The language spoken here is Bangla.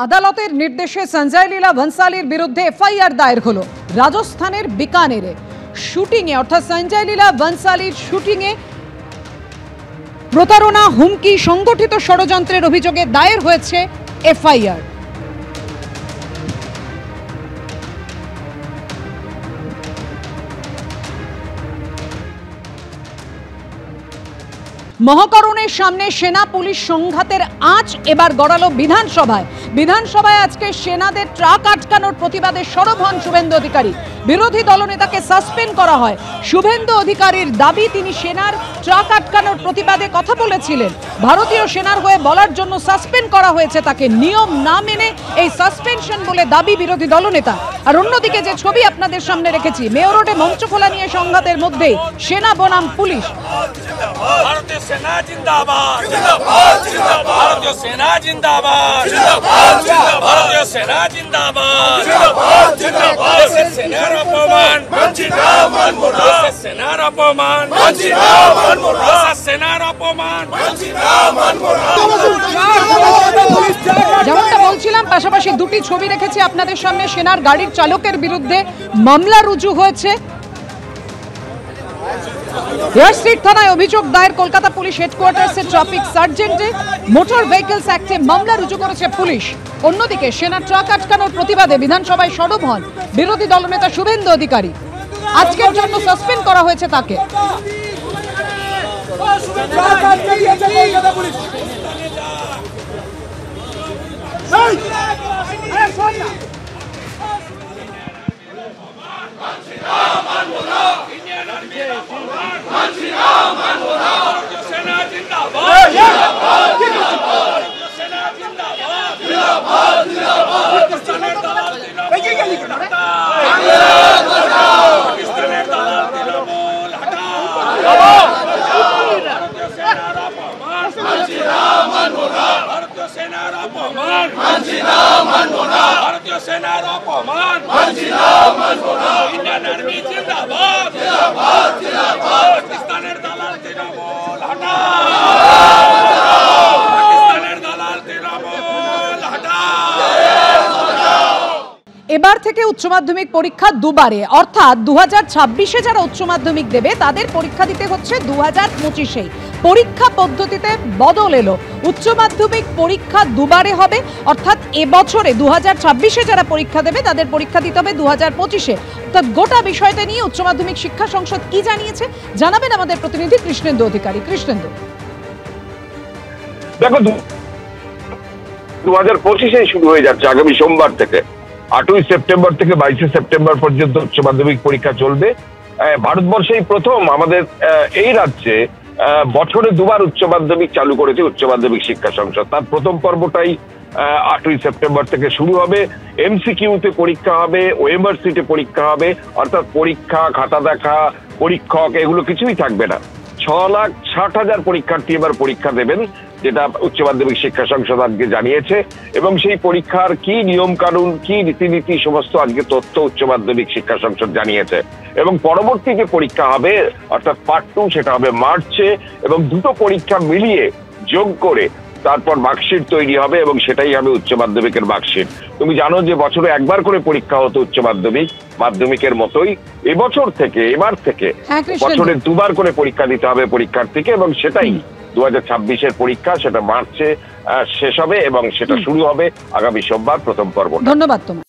আদালতের নির্দেশে সঞ্জয় লীলা ভনসালীর বিরুদ্ধে এফআইআর দায়ের হলো রাজস্থানের বিকানেরে। শুটিংয়ে অর্থাৎ সঞ্জয় লীলা ভনসালীর শুটিংয়ে প্রতারণা, হুমকি, সংগঠিত ষড়যন্ত্রের অভিযোগে দায়ের হয়েছে এফআইআর। মহাকরণের সামনে সেনা পুলিশ সংঘাতের আঁচ এবার গড়ালো বিধানসভায়। বিধানসভায় আজকে সেনাদের ট্রাক আটকানোর প্রতিবাদে সরব হন শুভেন্দু অধিকারী। বিরোধী দলনেতাকে সাসপেন্ড করা হয়। শুভেন্দু অধিকারীর দাবি, তিনি সেনার ট্রাক আটকানোর প্রতিবাদে কথা বলেছিলেন, ভারতীয় সেনার হয়ে বলার জন্য সাসপেন্ড করা হয়েছে তাকে। নিয়ম না মেনে এই সাসপেনশন বলে দাবি বিরোধী দলনেতা। আর অন্যদিকে যে ছবি আপনাদের সামনে রেখেছি, মেয়র রোডে মঞ্চ খোলা নিয়ে সংঘাতের মধ্যে সেনা বনাম পুলিশ। भारतीय सेना जिंदाबाद, जिंदाबाद, जिंदाबाद, भारतीय सेना जिंदाबाद, जिंदाबाद, जिंदाबाद, भारतीय सेना जिंदाबाद, जिंदाबाद, जिंदाबाद, सेनार अपमान, वंचिता मनमुरा, सेनार अपमान, वंचिता मनमुरा, सेनार अपमान, वंचिता मनमुरा। যেমনটা বলছিলাম, পাশাপাশি দুটি ছবি রেখেছি আপনাদের সামনে। সেনার গাড়ির চালকের বিরুদ্ধে মামলা রুজু হয়েছে। এয়ার স্ট্রিট থানায় অভিযোগ দায়ের কলকাতা পুলিশ হেডকোয়ার্টার্সের ট্রাফিক সার্জেন্টে। মোটর ভেহিকলস অ্যাক্টে মামলা রুজু করেছে পুলিশ। অন্যদিকে সেনা ট্রাক আটকানোর প্রতিবাদে বিধানসভায় সরব হন বিরোধী দলনেতা শুভেন্দু অধিকারী। আজকের জন্য সাসপেন্ড করা হয়েছে তাকে। এবার থেকে উচ্চ মাধ্যমিক পরীক্ষা দুবারে, অর্থাৎ 2026-এ যারা উচ্চ মাধ্যমিক দেবে তাদের পরীক্ষা দিতে হচ্ছে 2025-এ। পরীক্ষা পদ্ধতিতে বদল এলো। উচ্চ মাধ্যমিক পরীক্ষা দুবারে হবে, অর্থাৎ এবছরে 2026-এ যারা পরীক্ষা দেবে তাদের পরীক্ষা দিতে হবে 2025-এ। অর্থাৎ গোটা বিষয়টা নিয়ে উচ্চ মাধ্যমিক শিক্ষা সংসদ কি জানিয়েছে জানাবেন আমাদের প্রতিনিধি কৃষ্ণেন্দু অধিকারী। কৃষ্ণেন্দু, দেখো 2025-এ শুরু হয়ে যাচ্ছে আগামী সোমবার থেকে। 8ই সেপ্টেম্বর থেকে 22শে সেপ্টেম্বর পর্যন্ত উচ্চ মাধ্যমিক পরীক্ষা চলবে। ভারতবর্ষেই প্রথম আমাদের এই রাজ্যে বছরে দুবার উচ্চ মাধ্যমিক চালু করেছে উচ্চ মাধ্যমিক শিক্ষা সংসদ। তার প্রথম পর্বটাই 8ই সেপ্টেম্বর থেকে শুরু হবে। এমসিকিউতে পরীক্ষা হবে, ওএমআরসিতে পরীক্ষা হবে, অর্থাৎ পরীক্ষা, খাতা দেখা, পরীক্ষক এগুলো কিছুই থাকবে না। 6,60,000 পরীক্ষার্থী এবার পরীক্ষা দেবেন, যেটা উচ্চ মাধ্যমিক শিক্ষা সংসদ আজকে জানিয়েছে। এবং সেই পরীক্ষার কি নিয়ম কানুন, কি রীতিনীতি, সমস্ত আজকে তথ্য উচ্চ মাধ্যমিক শিক্ষা সংসদ জানিয়েছে। এবং পরবর্তী যে পরীক্ষা হবে অর্থাৎ পার্ট 2, সেটা হবে মার্চে। এবং দুটো পরীক্ষা মিলিয়ে যোগ করে তারপর মার্কশিট তৈরি হবে এবং সেটাই হবে উচ্চ মাধ্যমিকের মার্কশিট। তুমি জানো যে বছরে একবার করে পরীক্ষা হতো উচ্চ মাধ্যমিকের মতোই। এবার থেকে বছরে দুবার করে পরীক্ষা দিতে হবে পরীক্ষার্থীকে, এবং সেটাই 2026-এর পরীক্ষা। সেটা মার্চে শেষ হবে এবং সেটা শুরু হবে আগামী সোমবার প্রথম পর্ব। ধন্যবাদ তোমায়।